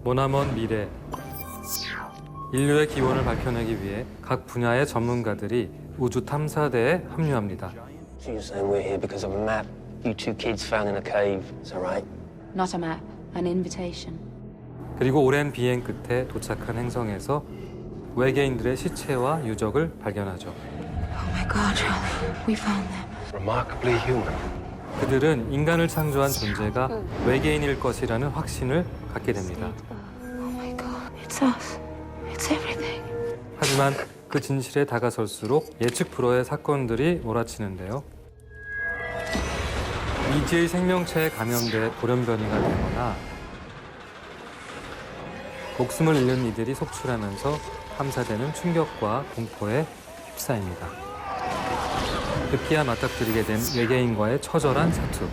머나먼 미래. 인류의 기원을 밝혀내기 위해 각 분야의 전문가들이 우주 탐사대에 합류합니다. So you're saying we're here because of a map you two kids found in a cave, is that right? Not a map, an invitation. 그리고 오랜 비행 끝에 도착한 행성에서 외계인들의 시체와 유적을 발견하죠. Oh my God, Charlie, we found them. Remarkably human. 그들은 인간을 창조한 존재가 외계인일 것이라는 확신을 갖게 됩니다. Oh my God, it's us. It's everything. 하지만 그 진실에 다가설수록 예측 불허의 사건들이 몰아치는데요. 미지의 생명체에 감염돼 돌연변이가 되거나 목숨을 잃는 이들이 속출하면서 탐사대는 충격과 공포에 휩싸입니다. 급기야 맞닥뜨리게 된 외계인과의 처절한 사투.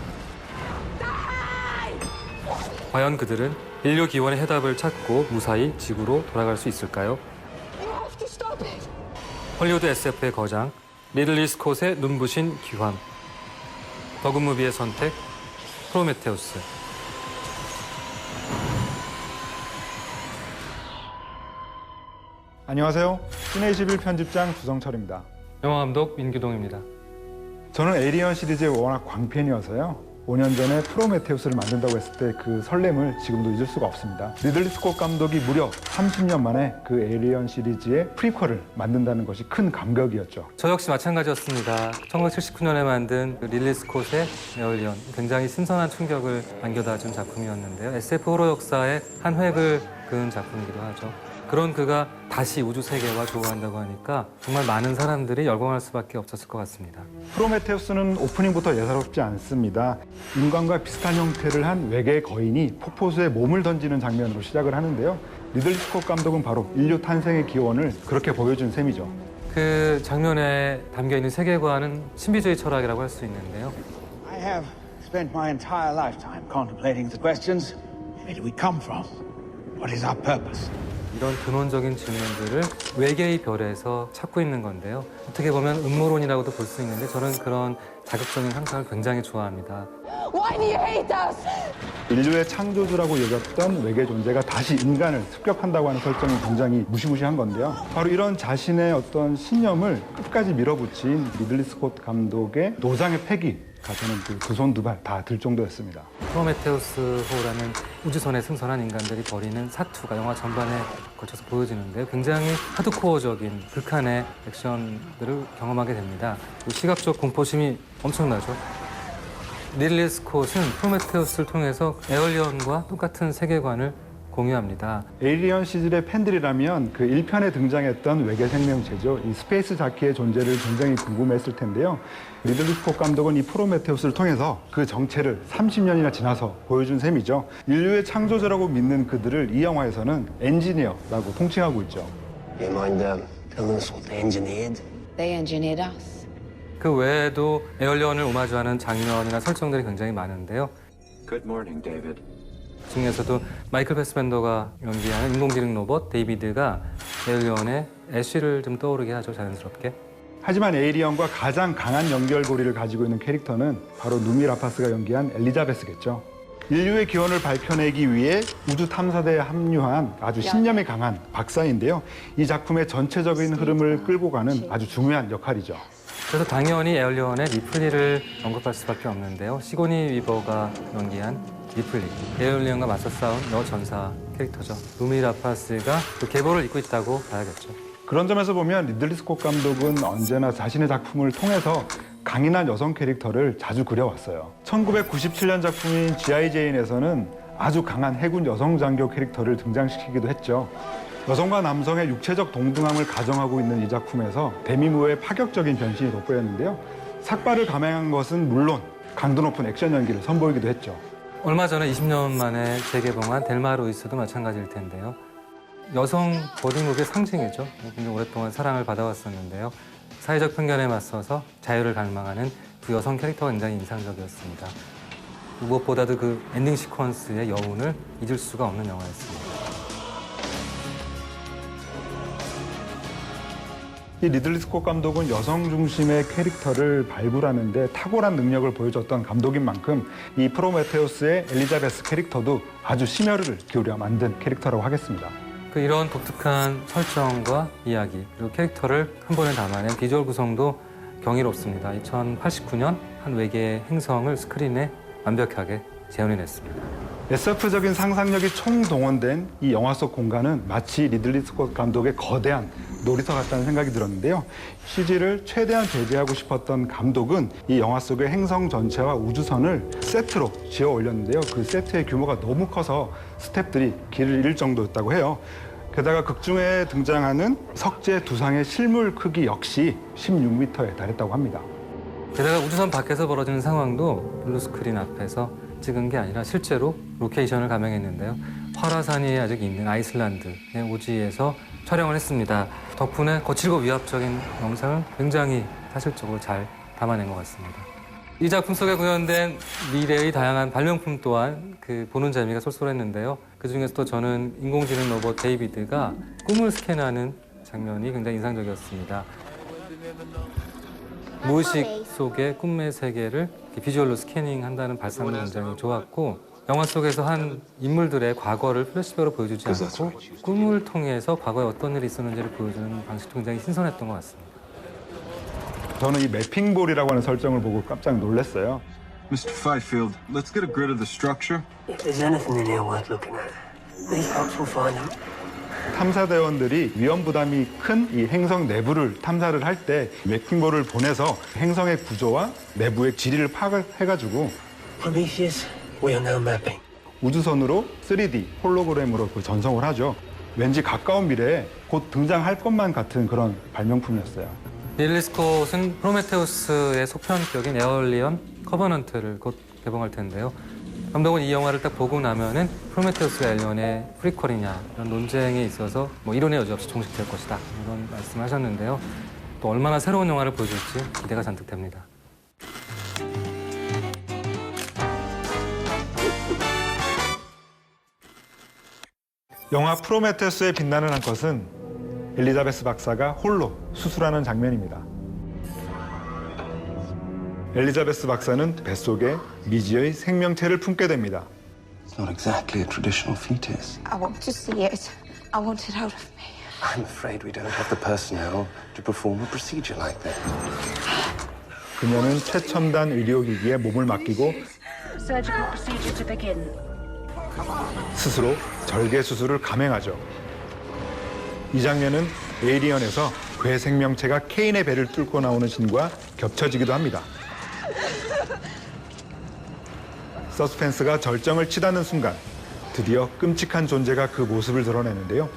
과연 그들은 인류 기원의 해답을 찾고 무사히 지구로 돌아갈 수 있을까요? 헐리우드 SF의 거장, 리들리 스콧의 눈부신 기환. 더그무비의 선택, 프로메테우스. 안녕하세요. 시네21 편집장 주성철입니다. 영화감독 민규동입니다. 저는 에이리언 시리즈의 워낙 광팬이어서요. 5년 전에 프로메테우스를 만든다고 했을 때 그 설렘을 지금도 잊을 수가 없습니다. 리들리 스콧 감독이 무려 30년 만에 그 에이리언 시리즈의 프리퀄을 만든다는 것이 큰 감격이었죠. 저 역시 마찬가지였습니다. 1979년에 만든 릴리 스콧의 에얼리언. 굉장히 신선한 충격을 안겨다 준 작품이었는데요. SF 호러 역사의 한 획을 그은 작품이기도 하죠. 그런 그가 다시 우주 세계와 조우한다고 하니까 정말 많은 사람들이 열광할 수밖에 없었을 것 같습니다. 프로메테우스는 오프닝부터 예사롭지 않습니다. 인간과 비슷한 형태를 한 외계 거인이 폭포수에 몸을 던지는 장면으로 시작을 하는데요. 리들리 스콧 감독은 바로 인류 탄생의 기원을 그렇게 보여준 셈이죠. 그 장면에 담겨있는 세계관은 신비주의 철학이라고 할 수 있는데요. I have spent my entire lifetime contemplating the questions. Where do we come from? What is our purpose? 이런 근원적인 질문들을 외계의 별에서 찾고 있는 건데요. 어떻게 보면 음모론이라고도 볼 수 있는데 저는 그런 자극적인 상상을 굉장히 좋아합니다. Why do you hate us? 인류의 창조주라고 여겼던 외계 존재가 다시 인간을 습격한다고 하는 설정이 굉장히 무시무시한 건데요. 바로 이런 자신의 어떤 신념을 끝까지 밀어붙인 리들리 스콧 감독의 노장의 패기가 저는 두 손 두 발 다 들 정도였습니다. 프로메테우스호라는 우주선에 승선한 인간들이 벌이는 사투가 영화 전반에 걸쳐서 보여지는데요. 굉장히 하드코어적인 극한의 액션들을 경험하게 됩니다. 시각적 공포심이 엄청나죠. 리들리 스콧은 프로메테우스를 통해서 에얼리언과 똑같은 세계관을 공유합니다. 에이리언 시즌의 팬들이라면 그 1편에 등장했던 외계 생명체죠. 이 스페이스 자키의 존재를 굉장히 궁금했을 텐데요. 리들리 스콧 감독은 이 프로메테우스를 통해서 그 정체를 30년이나 지나서 보여준 셈이죠. 인류의 창조자라고 믿는 그들을 이 영화에서는 엔지니어라고 통칭하고 있죠. You mind telling us what they engineered? They engineered us. 그 외에도 에얼리언을 오마주하는 장면이나 설정들이 굉장히 많은데요. Good morning, David. 중에서도 마이클 패스벤더가 연기하는 인공지능 로봇 데이비드가 에얼리언의 애쉬를 좀 떠오르게 하죠, 자연스럽게. 하지만 에이리언과 가장 강한 연결고리를 가지고 있는 캐릭터는 바로 누미 라파스가 연기한 엘리자베스겠죠. 인류의 기원을 밝혀내기 위해 우주 탐사대에 합류한 아주 신념이 강한 박사인데요. 이 작품의 전체적인 흐름을 끌고 가는 아주 중요한 역할이죠. 그래서 당연히 에얼리언의 리플리를 언급할 수밖에 없는데요. 시고니 위버가 연기한 리플리, 에얼리언과 맞서 싸운 여전사 캐릭터죠. 누미 라파스가 그 계보를 잇고 있다고 봐야겠죠. 그런 점에서 보면 리들리 스콧 감독은 언제나 자신의 작품을 통해서 강인한 여성 캐릭터를 자주 그려왔어요. 1997년 작품인 G.I. 제인에서는 아주 강한 해군 여성 장교 캐릭터를 등장시키기도 했죠. 여성과 남성의 육체적 동등함을 가정하고 있는 이 작품에서 데미무어의 파격적인 변신이 돋보였는데요. 삭발을 감행한 것은 물론 강도 높은 액션 연기를 선보이기도 했죠. 얼마 전에 20년 만에 재개봉한 델마 루이스도 마찬가지일 텐데요. 여성 보디무비의 상징이죠. 굉장히 오랫동안 사랑을 받아왔었는데요. 사회적 편견에 맞서서 자유를 갈망하는 두 여성 캐릭터가 굉장히 인상적이었습니다. 무엇보다도 그 엔딩 시퀀스의 여운을 잊을 수가 없는 영화였습니다. 이 리들리 스콧 감독은 여성 중심의 캐릭터를 발굴하는 데 탁월한 능력을 보여줬던 감독인 만큼 이 프로메테우스의 엘리자베스 캐릭터도 아주 심혈을 기울여 만든 캐릭터라고 하겠습니다. 이런 독특한 설정과 이야기, 그리고 캐릭터를 한 번에 담아낸 비주얼 구성도 경이롭습니다. 2089년 한 외계의 행성을 스크린에 완벽하게 재현해냈습니다. SF적인 상상력이 총동원된 이 영화 속 공간은 마치 리들리 스콧 감독의 거대한 놀이터 같다는 생각이 들었는데요. CG를 최대한 배제하고 싶었던 감독은 이 영화 속의 행성 전체와 우주선을 세트로 지어 올렸는데요. 그 세트의 규모가 너무 커서 스태프들이 길을 잃을 정도였다고 해요. 게다가 극중에 등장하는 석재 두상의 실물 크기 역시 16m에 달했다고 합니다. 게다가 우주선 밖에서 벌어지는 상황도 블루스크린 앞에서 찍은 게 아니라 실제로 로케이션을 감행했는데요. 활화산이 아직 있는 아이슬란드의 오지에서 촬영을 했습니다. 덕분에 거칠고 위압적인 영상을 굉장히 사실적으로 잘 담아낸 것 같습니다. 이 작품 속에 구현된 미래의 다양한 발명품 또한 보는 재미가 쏠쏠했는데요. 그중에서도 저는 인공지능 로봇 데이비드가 꿈을 스캔하는 장면이 굉장히 인상적이었습니다. 무의식 속의 꿈의 세계를 비주얼로 스캐닝한다는 발상도 굉장히 좋았고, 영화 속에서 한 인물들의 과거를 플래시백으로 보여주지 않고 꿈을 통해서 과거에 어떤 일이 있었는지를 보여주는 방식도 굉장히 신선했던 것 같습니다. 저는 이 매핑볼이라고 하는 설정을 보고 깜짝 놀랐어요. Mr. Fifield, let's get a grid of the structure. If there's anything in here worth looking at, these folks will find them. 탐사대원들이 위험 부담이 큰 이 행성 내부를 탐사를 할 때 매핑볼을 보내서 행성의 구조와 내부의 지리를 파악해가지고 Prometheus, we are now mapping. 우주선으로 3D 홀로그램으로 전송을 하죠. 왠지 가까운 미래에 곧 등장할 것만 같은 그런 발명품이었어요. 리들리 스콧은 프로메테우스의 속편격인 에얼리언 커버넌트를 곧 개봉할 텐데요. 감독은 이 영화를 딱 보고 나면은 프로메테우스가 엘리언의 프리퀄이냐 이런 논쟁에 있어서 이론의 여지 없이 종식될 것이다 이런 말씀을 하셨는데요. 또 얼마나 새로운 영화를 보여줄지 기대가 잔뜩 됩니다. 영화 프로메테우스의 빛나는 한 것은 엘리자베스 박사가 홀로 수술하는 장면입니다. 엘리자베스 박사는 뱃속에 미지의 생명체를 품게 됩니다. It's not exactly a traditional fetus. I want to see it. I want it out of me. I'm afraid we don't have the personnel to perform a procedure like that. 그녀는 최첨단 의료기기에 몸을 맡기고 Surgical procedure to begin. 스스로 절개 수술을 감행하죠. 이 장면은 에이리언에서 괴 생명체가 케인의 배를 뚫고 나오는 신과 겹쳐지기도 합니다. 서스펜스가 절정을 치닫는 순간 드디어 끔찍한 존재가 그 모습을 드러내는데요.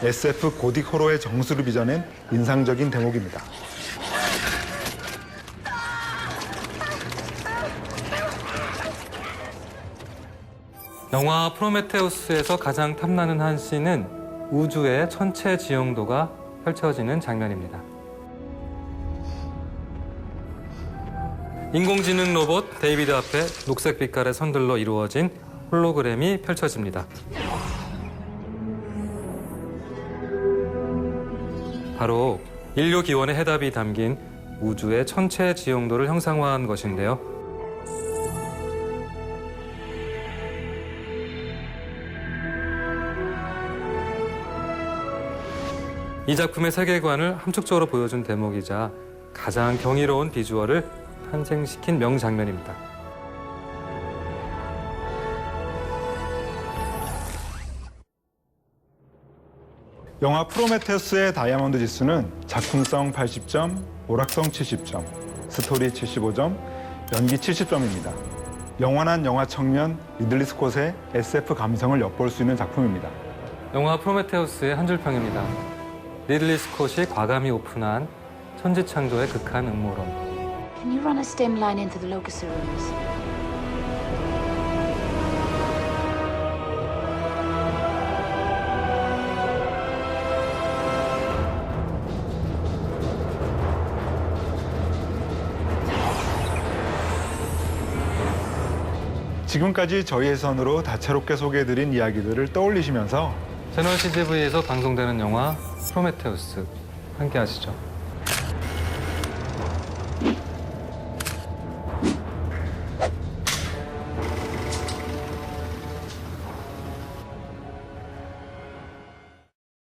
SF 고딕 호러의 정수를 빚어낸 인상적인 대목입니다. 영화 프로메테우스에서 가장 탐나는 한 씬은 우주의 천체 지형도가 펼쳐지는 장면입니다. 인공지능 로봇 데이비드 앞에 녹색 빛깔의 선들로 이루어진 홀로그램이 펼쳐집니다. 바로 인류 기원의 해답이 담긴 우주의 천체 지형도를 형상화한 것인데요. 이 작품의 세계관을 함축적으로 보여준 대목이자 가장 경이로운 비주얼을 탄생시킨 명장면입니다. 영화 프로메테우스의 다이아몬드 지수는 작품성 80점, 오락성 70점, 스토리 75점, 연기 70점입니다. 영원한 영화 청년 리들리 스콧의 SF 감성을 엿볼 수 있는 작품입니다. 영화 프로메테우스의 한 줄평입니다. 리들리 스콧이 과감히 오픈한 천지창조의 극한 음모론. Can you run a stem line into the locus rooms? 지금까지 저희의 선으로 다채롭게 소개해드린 이야기들을 떠올리시면서 채널 CGV에서 방송되는 영화 프로메테우스 함께 하시죠.